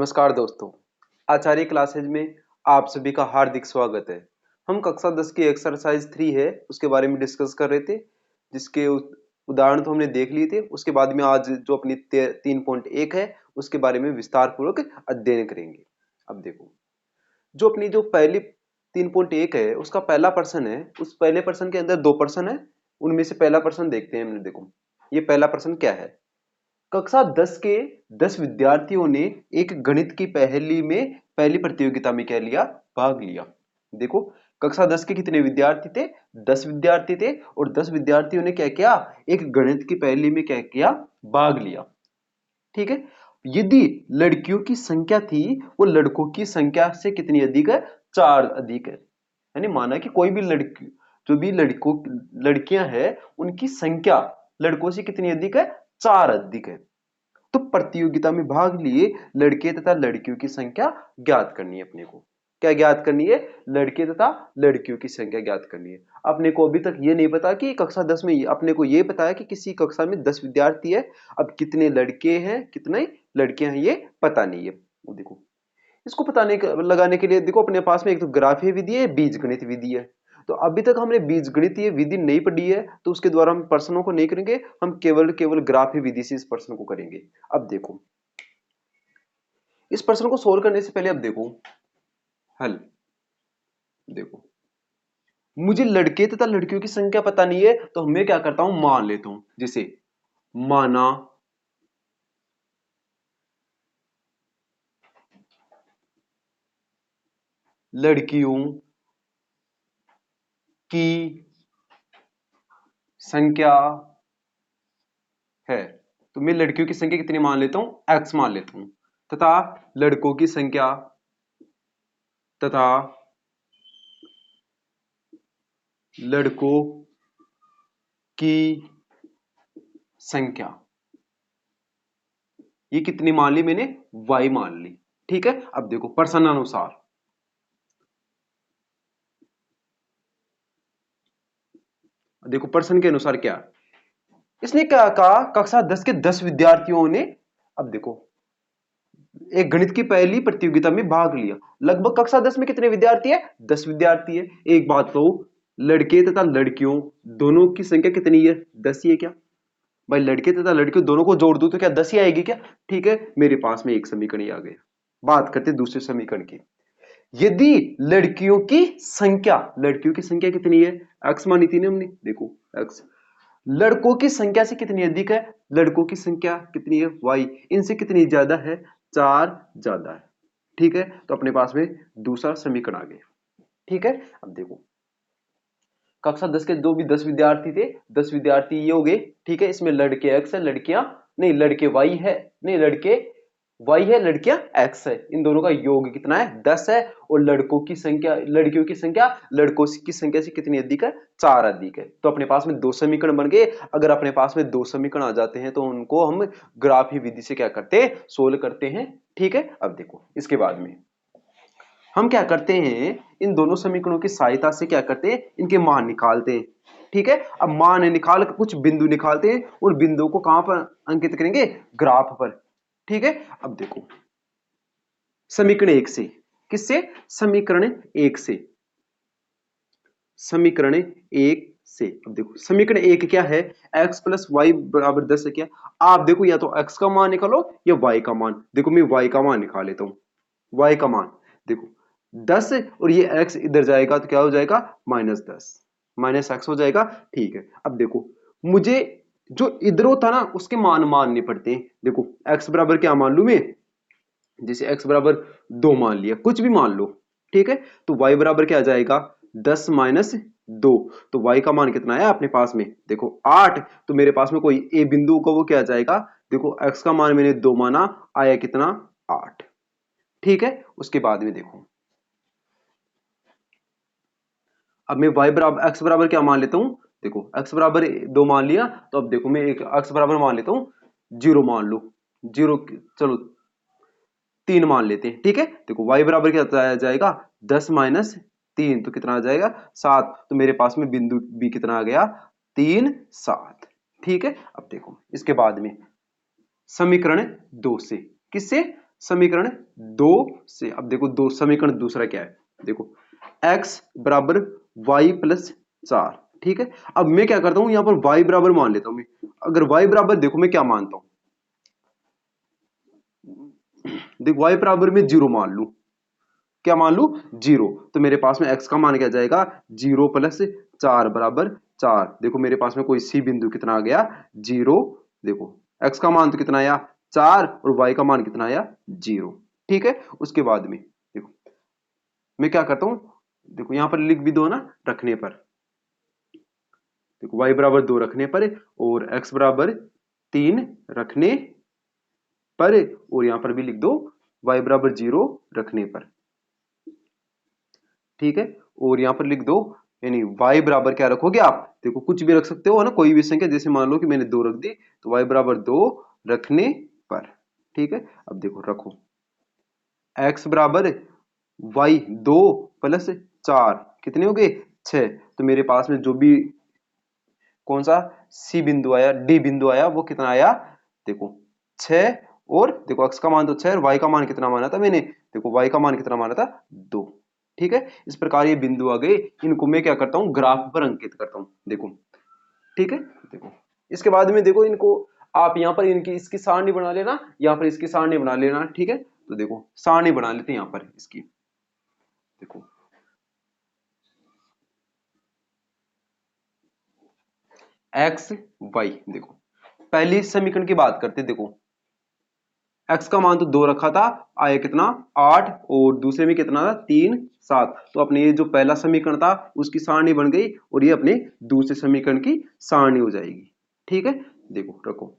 नमस्कार दोस्तों, आचार्य क्लासेज में आप सभी का हार्दिक स्वागत है। हम कक्षा 10 की एक्सरसाइज 3 है उसके बारे में डिस्कस कर रहे थे, जिसके उदाहरण तो हमने देख लिए थे। उसके बाद में आज जो अपनी 3.1 है उसके बारे में विस्तार पूर्वक अध्ययन करेंगे। अब देखो, जो अपनी जो पहली 3.1 है उसका पहला प्रश्न है। उस पहले प्रश्न के अंदर दो प्रश्न है, उनमें से पहला प्रश्न देखते हैं। हमने देखो ये पहला प्रश्न क्या है। कक्षा 10 के 10 विद्यार्थियों ने एक गणित की पहली प्रतियोगिता में क्या लिया, भाग लिया। देखो, कक्षा 10 के कितने विद्यार्थी थे, 10 विद्यार्थी थे, और 10 विद्यार्थियों ने क्या किया, एक गणित की पहेली में क्या किया, भाग लिया। ठीक है। यदि लड़कियों की संख्या थी वो लड़कों की संख्या से कितनी अधिक है, 4 अधिक है। यानी माना कि कोई भी लड़की, जो भी लड़कियां हैं उनकी संख्या लड़कों से कितनी अधिक है, 4 अधिक है। तो प्रतियोगिता में भाग लिए लड़के तथा लड़कियों की संख्या ज्ञात करनी है। अपने को क्या ज्ञात करनी है, लड़के तथा लड़कियों की संख्या ज्ञात करनी है। अपने को अभी तक ये नहीं पता कि कक्षा 10 में, अपने को ये पता है कि किसी कक्षा में 10 विद्यार्थी है। अब कितने लड़के हैं कितने लड़कियां हैं ये पता नहीं है। देखो, इसको लगाने के लिए देखो अपने पास में एक तो ग्राफीय विधि है, बीजगणित विधि है। तो अभी तक हमने बीजगणितीय विधि नहीं पढ़ी है, तो उसके द्वारा हम प्रश्नों को नहीं करेंगे, हम केवल ग्राफीय विधि से इस प्रश्न को करेंगे। अब देखो, इस प्रश्न को सोल्व करने से पहले अब देखो हल। देखो, मुझे लड़के तथा लड़कियों की संख्या पता नहीं है, तो मैं क्या करता हूं, मान लेता हूं। जैसे माना लड़कियों की संख्या है, तो मैं लड़कियों की संख्या कितनी मान लेता हूं, x मान लेता हूं, तथा लड़कों की संख्या तथा लड़कों की संख्या ये कितनी मान ली मैंने, y मान ली। ठीक है। अब देखो प्रश्नानुसार, देखो प्रश्न के अनुसार क्या इसने क्या कहा, कक्षा 10 के 10 विद्यार्थियों ने, अब देखो, एक गणित की पहली प्रतियोगिता में भाग लिया। लगभग कक्षा 10 में कितने विद्यार्थी है, 10 विद्यार्थी है। एक बात तो लड़के तथा लड़कियों दोनों की संख्या कितनी है, 10 ही है। क्या भाई, लड़के तथा लड़कियों दोनों को जोड़ दूं तो क्या 10 ही आएगी क्या। ठीक है, मेरे पास में एक समीकरण ही आ गया। बात करते दूसरे समीकरण की। यदि लड़कियों की संख्या कितनी है, एक्स मानी थी ना हमने। देखो एक्स, लड़कों की संख्या से कितनी अधिक है, लड़कों की संख्या कितनी है, वाई, इनसे कितनी ज्यादा है, 4 ज्यादा है। ठीक है, तो अपने पास में दूसरा समीकरण आ गया। ठीक है। अब देखो, कक्षा 10 के जो भी 10 विद्यार्थी थे, 10 विद्यार्थी ये हो गए। ठीक है, इसमें लड़के एक्स है, लड़कियां नहीं, लड़के वाई है, नहीं लड़के वाई है, लड़कियां एक्स है। इन दोनों का योग कितना है, 10 है। और लड़कियों की संख्या लड़कों की संख्या से कितनी अधिक है, 4 अधिक है। तो अपने पास में दो समीकरण बन गए। अगर अपने पास में दो समीकरण आ जाते हैं तो उनको हम ग्राफी विधि से क्या करते हैं, सोल्व करते हैं। ठीक है। अब देखो, इसके बाद में हम क्या करते हैं, इन दोनों समीकरणों की सहायता से क्या करते हैं, इनके मान निकालते हैं। ठीक है। अब मान निकाल कर कुछ बिंदु निकालते हैं, उन बिंदुओं को कहां पर अंकित करेंगे, ग्राफ पर। ठीक है। अब देखो, समीकरण एक से, किससे, समीकरण एक से, समीकरण एक से। अब देखो समीकरण एक क्या है, x प्लस वाई बराबर 10 है। क्या आप देखो, या तो x का मान निकालो या y का मान। देखो मैं y का मान निकाल लेता हूं। y का मान देखो 10, और ये x इधर जाएगा तो क्या हो जाएगा, -10, -x हो जाएगा। ठीक है। अब देखो, मुझे जो इधरों था ना उसके मान मानने पड़ते हैं। देखो x बराबर क्या मान लू मैं, जैसे x बराबर 2 मान लिया, कुछ भी मान लो। ठीक है। तो y बराबर क्या आ जाएगा, 10 माइनस 2। तो y का मान कितना है अपने पास में, देखो 8। तो मेरे पास में कोई a बिंदु का वो क्या आ जाएगा, देखो x का मान मैंने 2 माना, आया कितना, 8। ठीक है। उसके बाद में देखो, अब मैं y बराबर x बराबर क्या मान लेता हूं, देखो x बराबर 2 मान लिया। तो अब देखो मैं एक x बराबर मान लेता हूं 0 मान लो, 0, चलो 3 मान लेते हैं। ठीक है। देखो y बराबर क्या आ जाएगा, 10 माइनस 3, तो कितना आ जाएगा, 7। तो मेरे पास में बिंदु b कितना आ गया, 3, 7। ठीक है। अब देखो इसके बाद में समीकरण 2 से, किससे, समीकरण 2 से। अब देखो दो समीकरण दूसरा क्या है, देखो x बराबर y प्लस 4, ठीक है। अब मैं क्या करता हूं, यहां पर y बराबर मान लेता हूं मैं। अगर y बराबर, देखो मैं क्या मानता हूं, देखो y बराबर में 0 मान लू, क्या मान लू, 0। तो मेरे पास में x का मान क्या जाएगा, 0 प्लस 4 बराबर 4। देखो मेरे पास में कोई सी बिंदु कितना आ गया, 0। देखो x का मान तो कितना आया, 4, और y का मान कितना आया, 0, ठीक है। उसके बाद में देखो मैं क्या करता हूं, देखो यहां पर लिख भी दो ना रखने पर, देखो y बराबर 2 रखने पर, और x बराबर 3 रखने पर, और यहां पर भी लिख दो y बराबर 0 रखने पर, ठीक है। और यहां पर लिख दो, यानी y बराबर क्या रखोगे आप, देखो कुछ भी रख सकते हो है ना, कोई भी संख्या, जैसे मान लो कि मैंने 2 रख दी, तो y बराबर 2 रखने पर, ठीक है। अब देखो रखो x बराबर y 2 प्लस 4 कितने हो गए, 6। तो मेरे पास में जो भी कौन सा सी बिंदु आया, डी बिंदु आया, वो कितना आया, देखो 6। और देखो x का मान तो 6 और y का मान कितना माना था मैंने, देखो y का मान कितना माना था, 2, ठीक है। इस प्रकार ये बिंदु आ गए, इनको मैं क्या करता हूं, ग्राफ पर अंकित करता हूं, देखो, ठीक है। देखो इसके बाद में देखो इनको आप यहां पर इनकी इसकी सारणी बना लेना, यहां पर इसकी सारणी बना लेना, ठीक है। तो देखो सारणी बना लेते हैं यहां पर इसकी, देखो एक्स वाई, देखो पहली समीकरण की बात करते हैं, देखो x का मान तो 2 रखा था, आया कितना 8, और दूसरे में कितना था 3 7। तो अपने ये जो पहला समीकरण था उसकी सारणी बन गई, और ये अपने दूसरे समीकरण की सारणी हो जाएगी, ठीक है। देखो रखो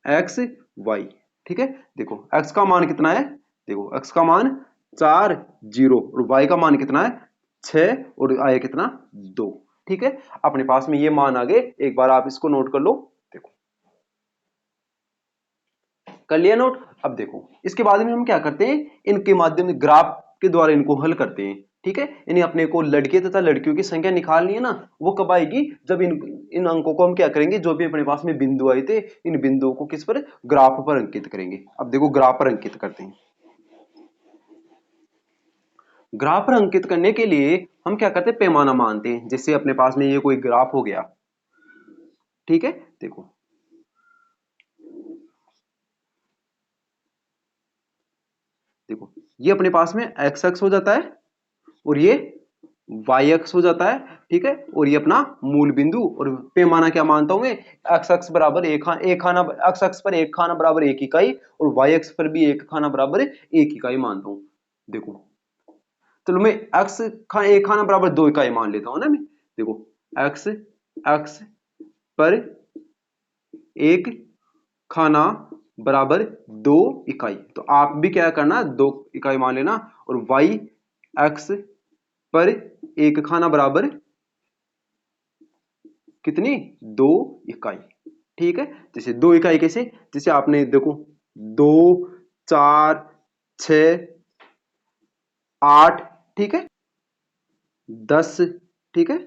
x y, ठीक है। देखो x का मान कितना है, देखो x का मान 4 0, और y का मान कितना है 6, और आया कितना 2, ठीक है। अपने पास में ये मान आ गए, एक बार आप इसको नोट कर लो, देखो कर लिया नोट। अब देखो इसके बाद में हम क्या करते हैं, इनके माध्यम से ग्राफ के द्वारा इनको हल करते हैं, ठीक है। यानी अपने को लड़के तथा लड़कियों की संख्या निकालनी है ना, वो कब आएगी, जब इन इन अंकों को हम क्या करेंगे, जो भी अपने पास में बिंदु आए थे, इन बिंदुओं को किस पर, ग्राफ पर अंकित करेंगे। अब देखो ग्राफ पर अंकित करते हैं। ग्राफ पर अंकित करने के लिए हम क्या करते हैं, पैमाना मानते हैं। जैसे अपने पास में ये कोई ग्राफ हो गया, ठीक है। देखो देखो ये अपने पास में एक्स एक्स हो जाता है, और ये वाई एक्स हो जाता है, ठीक है। और ये अपना मूल बिंदु, और पैमाना क्या मानता हूं मैं, एक्स एक्स बराबर एक खाना, एक्स एक्स पर एक खाना बराबर 1 इकाई, और वाई एक्स पर भी एक खाना बराबर 1 इकाई मानता हूं। देखो चलो मैं एक्स एक खाना बराबर 2 इकाई मान लेता हूं ना मैं। देखो एक्स एक्स पर एक खाना बराबर 2 इकाई, तो आप भी क्या करना, 2 इकाई मान लेना। और वाई एक्स पर एक खाना बराबर कितनी, 2 इकाई, ठीक है। जैसे 2 इकाई कैसे, जैसे आपने देखो 2 4 6 8, ठीक है, 10, ठीक है।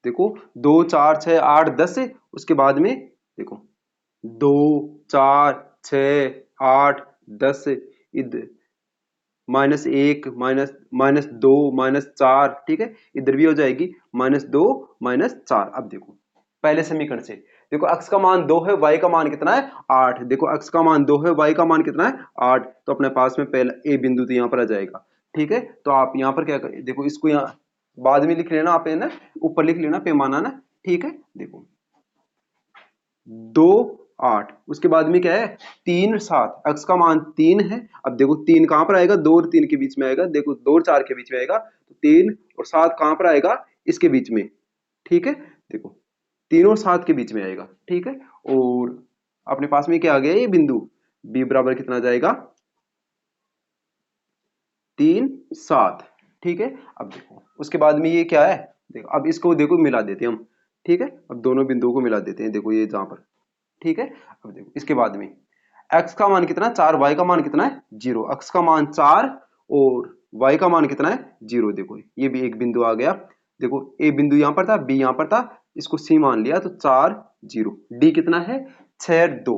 देखो 2 4 6 8 10, उसके बाद में देखो 2 4 6 8 10, इधर -1 -2 -4, ठीक है। इधर भी हो जाएगी -2 -4। अब देखो पहले समीकरण से, देखो x का मान 2 है, y का मान कितना है 8। देखो x का मान 2 है, y का मान कितना है 8, तो अपने पास में पहला a बिंदु तो यहाँ पर आ जाएगा, ठीक है। तो आप यहाँ पर क्या करें, देखो इसको यहाँ बाद में लिख लेना आप, है ना, ऊपर लिख लेना पैमाना ना, ठीक है। देखो 2 8, उसके बाद में क्या है 3 7, x का मान 3 है। अब देखो 3 कहां पर आएगा, 2 और 3 के बीच में आएगा, देखो 2 और 4 के बीच में आएगा, तो 3 और 7 कहां पर आएगा, इसके बीच में, ठीक है। देखो 3 और 7 के बीच में आएगा, ठीक है। और अपने पास में क्या आ गया, ये बिंदु b बराबर कितना जाएगा 3 7, ठीक है। अब देखो उसके बाद में ये क्या है, देखो अब इसको देखो मिला देते हैं हम, ठीक है। अब दोनों बिंदुओं को मिला देते हैं, देखो ये जहां पर, ठीक है। अब देखो इसके बाद में x का मान कितना है 4, y का मान कितना है 0। x का मान 4 और y का मान कितना है 0। देखो ये भी एक बिंदु आ गया, देखो a बिंदु यहां पर था, b यहां पर था, इसको c मान लिया, तो 4 0। डी कितना है 6 और 2,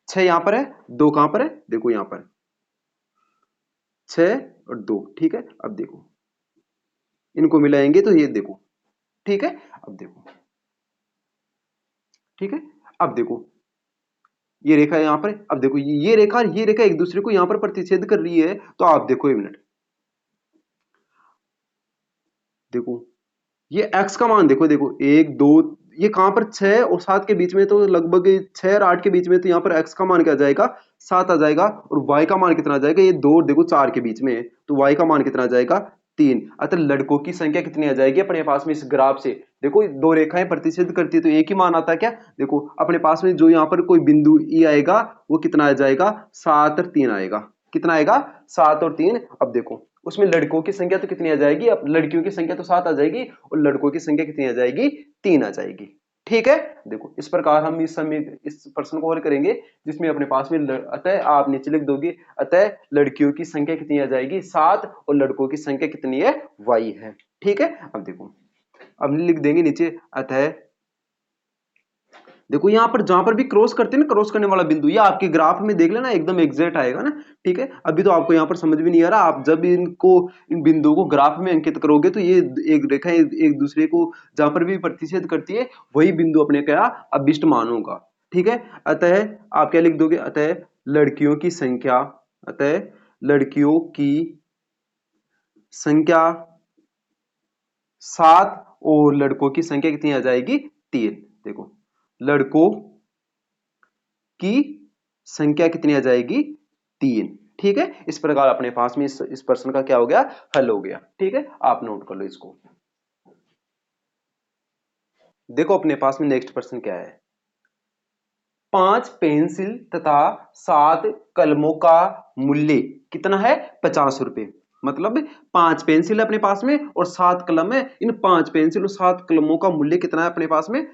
6 यहां पर है, 2 कहां पर है, देखो यहां पर 6 और 2, ठीक है। अब देखो इनको मिलाएंगे तो ये देखो, ठीक है। अब देखो, ठीक है। अब देखो ये रेखा यहां पर, अब देखो ये रेखा और ये रेखा एक दूसरे को यहां पर प्रतिच्छेद कर रही है, तो आप देखो 1 मिनट, देखो ये x का मान देखो, देखो 1 2, ये कहां पर 6 और 7 के बीच में, तो लगभग 6 और 8 के बीच में, तो यहाँ पर x का मान क्या आ जाएगा 7 आ जाएगा, और y का मान कितना आ जाएगा, ये 2 देखो 4 के बीच में है, तो y का मान कितना आ जाएगा 3। अतः लड़कों की संख्या कितनी आ जाएगी अपने पास में इस ग्राफ से, देखो दो रेखाएं प्रतिच्छेद करती है तो एक ही मान आता है क्या, देखो अपने पास में जो यहाँ पर कोई बिंदु ई आएगा वो कितना आ जाएगा 7 और 3 आएगा, कितना आएगा 7 और 3। अब देखो उसमें लड़कों की संख्या तो कितनी आ जाएगी, अब लड़कियों की संख्या तो 7 आ जाएगी और लड़कों की संख्या कितनी आ जाएगी 3 आ जाएगी, ठीक है। देखो इस प्रकार हम इस प्रश्न को हल करेंगे जिसमें अपने पास में अतः आप नीचे लिख दोगे, अतः लड़कियों की संख्या कितनी आ जाएगी 7 और लड़कों की संख्या कितनी है y है, ठीक है। अब देखो अब लिख देंगे नीचे, अतः देखो यहां पर जहां पर भी क्रॉस करते हैं ना, क्रॉस करने वाला बिंदु, ये आपके ग्राफ में देख लेना एकदम एग्जैक्ट आएगा ना, ठीक है। अभी तो आपको यहां पर समझ भी नहीं आ रहा, आप जब इनको इन बिंदुओं को ग्राफ में अंकित करोगे तो ये एक रेखा एक दूसरे को जहां पर भी प्रतिच्छेद करती है वही बिंदु अपने क्या अभिष्ट मान होगा, ठीक है। अतः आप क्या लिख दोगे, अतः लड़कियों की संख्या, अतः लड़कियों की संख्या 7 और लड़कों की संख्या कितनी आ जाएगी 3। देखो लड़कों की संख्या कितनी आ जाएगी 3, ठीक है। इस प्रकार अपने पास में इस प्रश्न का क्या हो गया हल हो गया, ठीक है। आप नोट कर लो इसको। देखो अपने पास में नेक्स्ट प्रश्न क्या है, 5 पेंसिल तथा 7 कलमों का मूल्य कितना है 50 रुपए, मतलब 5 पेंसिल अपने पास में और 7 कलम है, इन 5 पेंसिल और 7 कलमों का मूल्य कितना है अपने पास में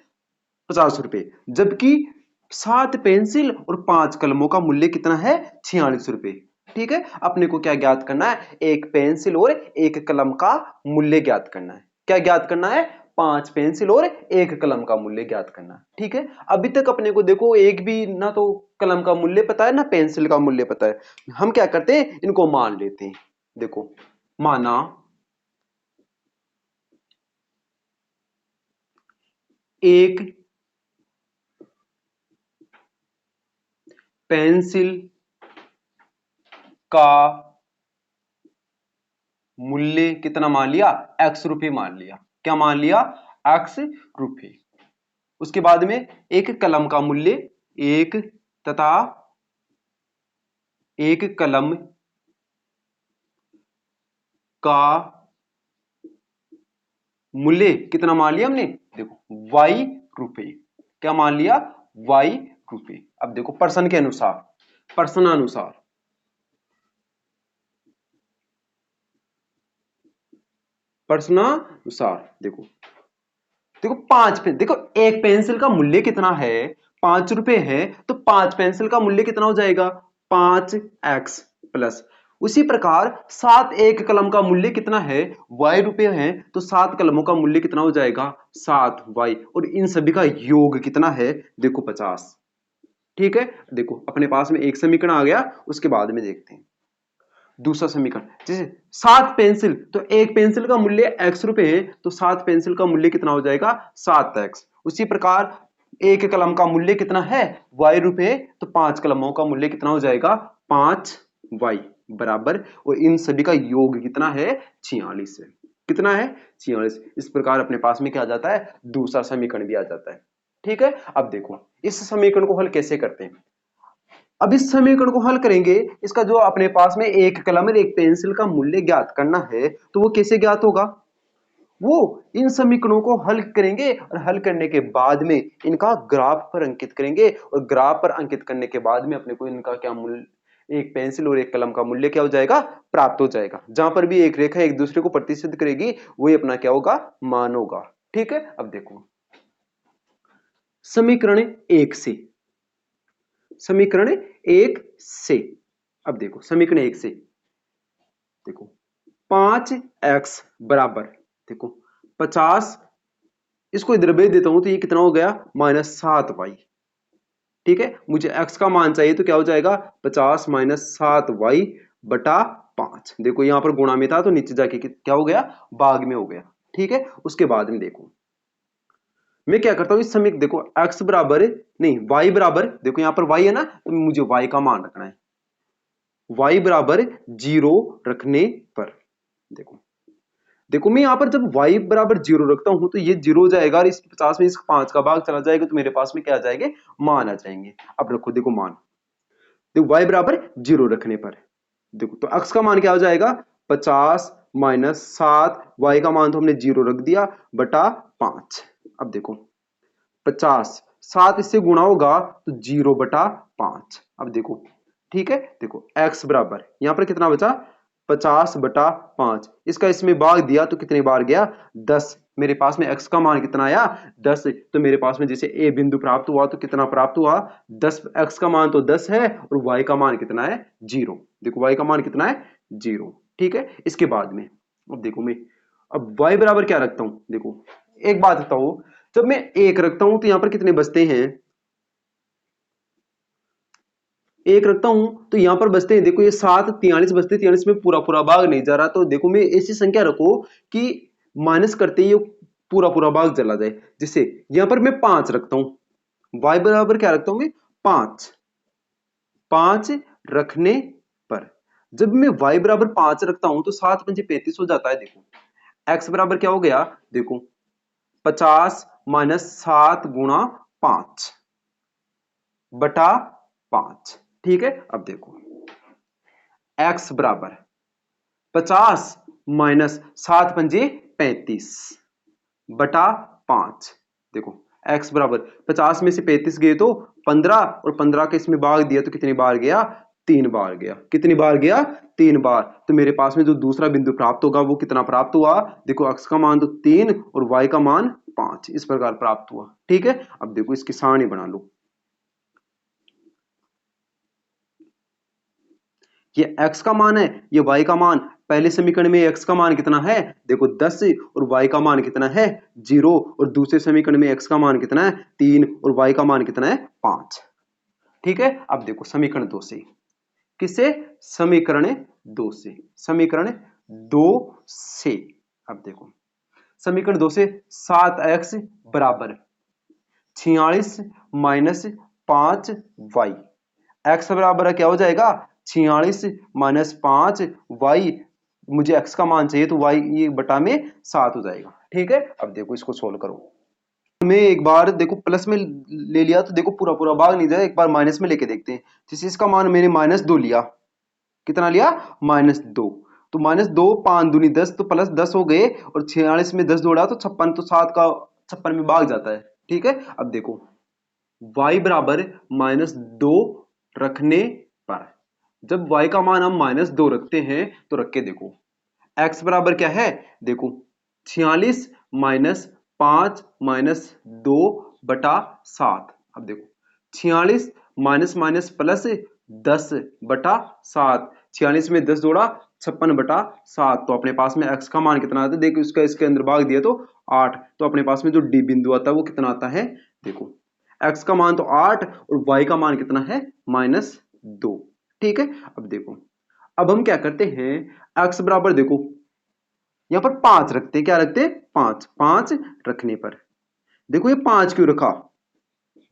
50 रुपए, जबकि 7 पेंसिल और 5 कलमों का मूल्य कितना है 46 रुपए, ठीक है। अपने को क्या ज्ञात करना है, एक पेंसिल और एक कलम का मूल्य ज्ञात करना है, क्या ज्ञात करना है 5 पेंसिल और एक कलम का मूल्य ज्ञात करना है, ठीक है। अभी तक अपने को देखो एक भी ना तो कलम का मूल्य पता है ना पेंसिल का मूल्य पता है, हम क्या करते हैं इनको मान लेते हैं। देखो माना एक पेंसिल का मूल्य कितना मान लिया x रुपए मान लिया, क्या मान लिया x रुपए। उसके बाद में एक कलम का मूल्य, एक तथा एक कलम का मूल्य कितना मान लिया हमने, देखो y रुपए, क्या मान लिया y रुपए। अब देखो प्रश्न के अनुसार, प्रश्नानुसार प्रश्नानुसार देखो, देखो 5 पेन, देखो एक पेंसिल का मूल्य कितना है 5 रुपए है, तो 5 पेंसिल का मूल्य कितना हो जाएगा 5x प्लस, उसी प्रकार 7 एक कलम का मूल्य कितना है y रुपए है, तो 7 कलमों का मूल्य कितना हो जाएगा 7y, और इन सभी का योग कितना है देखो 50, ठीक है। देखो अपने पास में एक समीकरण आ गया, उसके बाद में देखते हैं दूसरा समीकरण। जैसे 7 पेंसिल, तो एक पेंसिल का मूल्य x रुपए है, तो 7 पेंसिल का मूल्य कितना हो जाएगा 7x। उसी प्रकार एक कलम का मूल्य कितना है y रुपए, तो 5 कलमों का मूल्य कितना हो जाएगा 5y बराबर, और इन सभी का योग कितना है 46 है, कितना है 46। इस प्रकार अपने पास में क्या आ जाता है दूसरा समीकरण भी आ जाता है, ठीक है। अब देखो इस समीकरण को हल कैसे करते हैं, अब इस समीकरण को हल करेंगे, इसका जो अपने पास में एक कलम और एक पेंसिल का मूल्य ज्ञात करना है, तो वो कैसे ज्ञात होगा, वो इन समीकरणों को हल करेंगे और हल करने के बाद में इनका ग्राफ पर अंकित करेंगे, और ग्राफ पर अंकित करने के बाद में अपने को इनका क्या मूल्य, एक पेंसिल और एक कलम का मूल्य क्या हो जाएगा प्राप्त हो जाएगा, जहां पर भी एक रेखा एक दूसरे को प्रतिच्छेद करेगी वही अपना क्या होगा मान होगा, ठीक है। अब देखो समीकरण एक से, समीकरण एक से, अब देखो समीकरण एक से देखो 5x बराबर, देखो 50 इसको इधर भेज देता हूं तो ये कितना हो गया -7y। ठीक है, मुझे x का मान चाहिए तो क्या हो जाएगा 50 - 7y बटा 5। देखो यहां पर गुणा में था तो नीचे जाके क्या हो गया भाग में हो गया। ठीक है, उसके बाद में देखो मैं क्या करता हूं इस समय देखो x बराबर नहीं y बराबर, देखो यहां पर y है ना तो मुझे y का मान रखना है। y बराबर 0 रखने पर देखो देखो मैं यहाँ पर जब y बराबर 0 रखता हूं तो ये 0 हो जाएगा और इस 50 में इस 5 का भाग चला जाएगा तो मेरे पास में क्या आ जाएंगे मान आ जाएंगे। अब रखो देखो मान, देखो y बराबर 0 रखने पर देखो तो x का मान क्या हो जाएगा 50 - 7, y का मान तो हमने 0 रख दिया बटा 5। अब देखो 50 7 इससे गुणा होगा तो 0 बटा 5। अब देखो ठीक है, देखो x बराबर यहां पर कितना बचा 50 बटा 5, इसका इसमें भाग दिया तो कितने बार गया 10। मेरे पास में x का मान कितना आया 10। तो मेरे पास में जैसे a बिंदु प्राप्त हुआ तो कितना प्राप्त हुआ 10। x का मान तो 10 है और y का मान कितना है 0। देखो y का मान कितना है 0। ठीक है, इसके बाद में अब देखो मैं अब y बराबर क्या रखता हूं। देखो एक बात बताओ, जब मैं 1 रखता हूं तो यहां पर कितने बचते हैं 1 रखता हूं तो यहां पर बचते हैं देखो ये 7 43 बचते, 43 में पूरा पूरा भाग नहीं जा रहा तो देखो मैं ऐसी संख्या रखो कि माइनस करते ही पूरा पूरा भाग चला जाए। जिससे यहां पर मैं 5 रखता हूं, y बराबर क्या रखता हूं मैं 5। 5 रखने पर जब मैं y बराबर 5 रखता हूं तो 7 पंजे 35 हो जाता है। देखो x बराबर क्या हो गया देखो 50 - 7 गुणा 5 बटा 5। ठीक है, अब देखो x बराबर 50 - 7 पंजे 35 बटा 5। देखो x बराबर 50 में से 35 गए तो 15 और 15 के इसमें भाग दिया तो कितनी बार गया 3 बार गया। कितनी बार गया 3 बार। तो मेरे पास में जो दूसरा बिंदु प्राप्त होगा वो कितना प्राप्त हुआ देखो x का मान तो 3 और y का मान 5 इस प्रकार प्राप्त हुआ। ठीक है, अब देखो इसकी सारणी बना लो। ये x का मान है, ये y का मान। पहले समीकरण में x का मान कितना है देखो 10 और y का मान कितना है 0 और दूसरे समीकरण में x का मान कितना है 3 और y का मान कितना है 5। ठीक है, अब देखो समीकरण 2 से किससे समीकरण 2 से समीकरण 2 से अब देखो समीकरण 2 से 7x बराबर 46 - 5y। x बराबर क्या हो जाएगा 46 - 5y। मुझे x का मान चाहिए तो y ये बटा में 7 हो जाएगा। ठीक है, अब देखो इसको सोल्व करो। मैं एक बार देखो प्लस में ले लिया तो देखो पूरा पूरा भाग नहीं जाए, एक बार माइनस में लेके देखते हैं। जिस इसका मान मैंने -2 लिया, कितना लिया -2। तो -2 5 दूनी 10 तो प्लस 10 हो गए और 46 में 10 जोड़ा तो 56, तो 7 का 56 में भाग जाता है। ठीक है, अब देखो y बराबर -2 रखने पर जब y का मान हम -2 रखते हैं तो रख के देखो x बराबर क्या है देखो 46 - 5 - 2 बटा 7। अब देखो 46 माइनस माइनस प्लस 10 बटा 7, 46 में 10 जोड़ा 56 बटा 7। तो अपने पास में x का मान कितना आता है देखो, इसका इसके अंदर भाग दिया तो 8। तो अपने पास में जो d बिंदु आता है वो कितना आता है देखो x का मान तो 8 और y का मान कितना है -2। ठीक है, अब देखो अब हम क्या करते हैं x बराबर देखो यहां पर 5 रखते हैं, क्या रखते हैं 5। 5 रखने पर देखो ये 5 क्यों रखा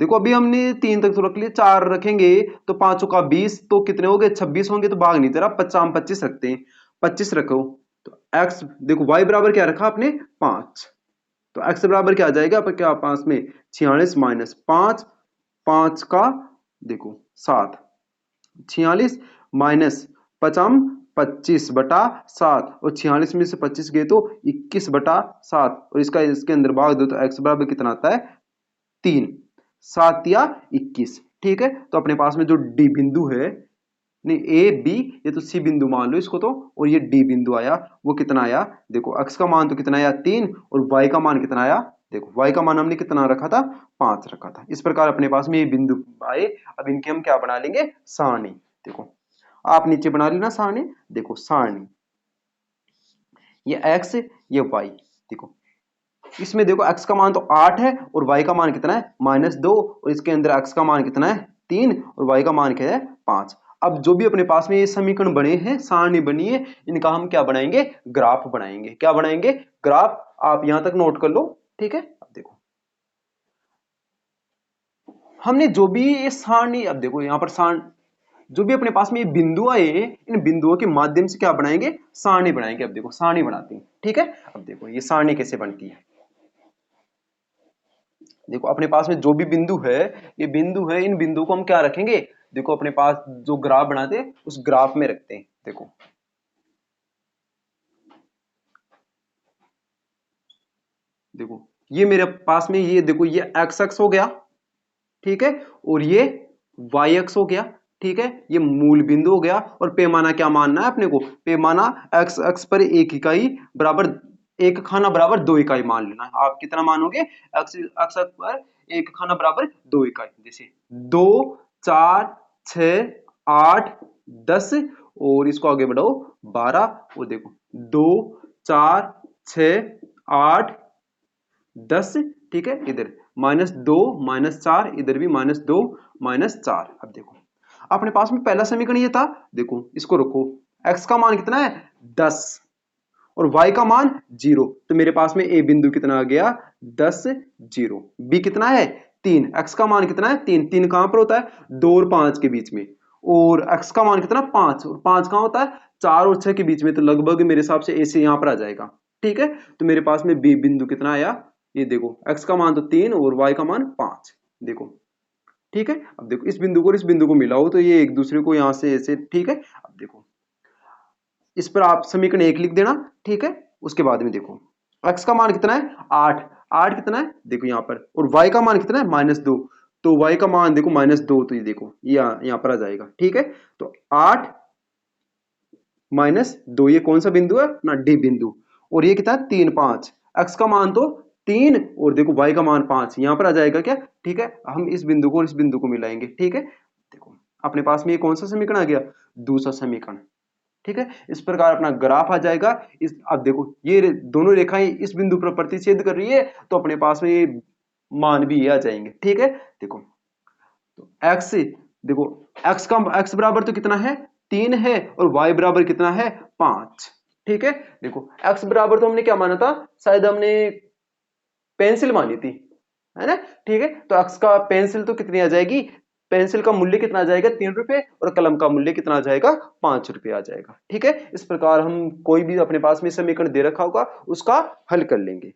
देखो अभी हमने 3 तक तो रख लिया, 4 रखेंगे तो 5 का 20 तो कितने हो गए 26 होंगे। तो भाग नहीं तेरा 50 हम 25 रखते हैं, 25 रखो तो x देखो y बराबर क्या रखा आपने 5। तो x बराबर क्या आ जाएगा आप क्या पास में 46 - 5, 5 का देखो 7, 46 माइनस 50 25 बटा 7 और 46 में से 25 गए तो 21 बटा 7 और इसका इसके अंदर भाग दो तो x बराबर कितना आता है 3, 7 या 21। ठीक है, तो अपने पास में जो डी बिंदु है नहीं ए बी ये तो सी बिंदु मान लो इसको तो, और ये डी बिंदु आया वो कितना आया देखो x का मान तो कितना आया 3 और y का मान कितना आया देखो y का मान हमने कितना रखा था 5 रखा था। इस प्रकार अपने पास में ये बिंदु आए। अब इनके हम क्या बना लेंगे सारणी। देखो आप नीचे बना लेना सारणी, देखो सारणी ये x ये y देखो इसमें देखो x का मान तो 8 है और y का मान कितना है -2, और इसके अंदर x का मान कितना है 3 और y का मान क्या है 5। अब जो भी अपने पास में ये समीकरण बने हैं, सारणी बनी है, इनका हम क्या बनाएंगे, ग्राफ बनाएंगे। क्या बनाएंगे, ग्राफ। आप यहां तक नोट कर लो, ठीक है। अब देखो हमने जो भी ये सारणी, अब देखो यहां पर जो भी अपने पास में ये बिंदु आए हैं, इन बिंदुओं के माध्यम से क्या बनाएंगे, सारणी बनाएंगे। अब देखो सारणी बनाते हैं, ठीक है। अब देखो ये सारणी कैसे बनती है। देखो अपने पास में जो भी बिंदु है, ये बिंदु है, इन बिंदु को हम क्या रखेंगे, देखो अपने पास जो ग्राफ बनाते हैं उस ग्राफ में रखते हैं। देखो ये मेरे पास में, ये देखो ये एक्स अक्ष हो गया, ठीक है, और ये वाई अक्ष हो गया, ठीक है। ये मूल बिंदु हो गया, और पैमाना क्या मानना है अपने को, पैमाना एक्स अक्ष पर 1 इकाई बराबर 1 खाना बराबर 2 इकाई मान लेना है। आप कितना मानोगे, एक्स अक्ष पर 1 खाना बराबर 2 इकाई। जैसे 2, 4, 6, 8, 10, और इसको आगे बढ़ाओ 12, और देखो 2, 4, 6, 8, 10, ठीक है। इधर -2, -4, इधर भी -2, -4। अब देखो अपने पास में पहला समीकरण ये था, देखो इसको रखो, x का मान कितना है 10 और y का मान 0, तो मेरे पास में a बिंदु कितना आ गया 10, 0। b कितना है 3, x का मान कितना है 3, 3 कहां पर होता है 2 और 5 के बीच में, और x का मान कितना 5, और 5 कहां होता है 4 और 6 के बीच में, तो लगभग मेरे हिसाब से a से यहां पर आ जाएगा, ठीक है। तो मेरे पास में b बिंदु कितना आया, ये देखो x का मान तो 3 और y का मान 5, देखो, ठीक है। अब देखो इस बिंदु को और इस बिंदु को मिलाओ तो ये एक दूसरे को यहां से ऐसे, ठीक है। अब देखो इस पर आप समीकरण 1 लिख देना, ठीक है। उसके बाद में देखो x का मान कितना है 8, 8 कितना है देखो यहाँ पर, और y का मान कितना है -2, तो y का मान देखो -2, तो ये देखो यहाँ पर आ जाएगा, ठीक है। तो 8 -2, ये कौन सा बिंदु है अपना डी बिंदु, और ये कितना है 3, 5, x का मान तो 3 और देखो y का मान 5, यहां पर आ जाएगा क्या, ठीक है। हम इस बिंदु को और इस बिंदु को मिलाएंगे, ठीक है। देखो अपने पास में ये कौन सा समीकरण आ गया, दूसरा समीकरण, ठीक है। इस प्रकार अपना ग्राफ आ जाएगा। इस अब देखो ये दोनों रेखाएं इस बिंदु पर प्रतिच्छेद कर रही है, तो अपने पास में ये मान भी ये आ जाएंगे, ठीक है। देखो तो x, देखो x का x बराबर तो कितना है 3 है, और y बराबर कितना है 5, ठीक है। देखो x बराबर तो हमने क्या माना था, शायद हमने पेंसिल मानी थी, है ना, ठीक है। तो x का पेंसिल तो कितनी आ जाएगी, पेंसिल का मूल्य कितना आ जाएगा 3 रुपए, और कलम का मूल्य कितना आ जाएगा 5 रुपए आ जाएगा, ठीक है। इस प्रकार हम कोई भी अपने पास में समीकरण दे रखा होगा उसका हल कर लेंगे।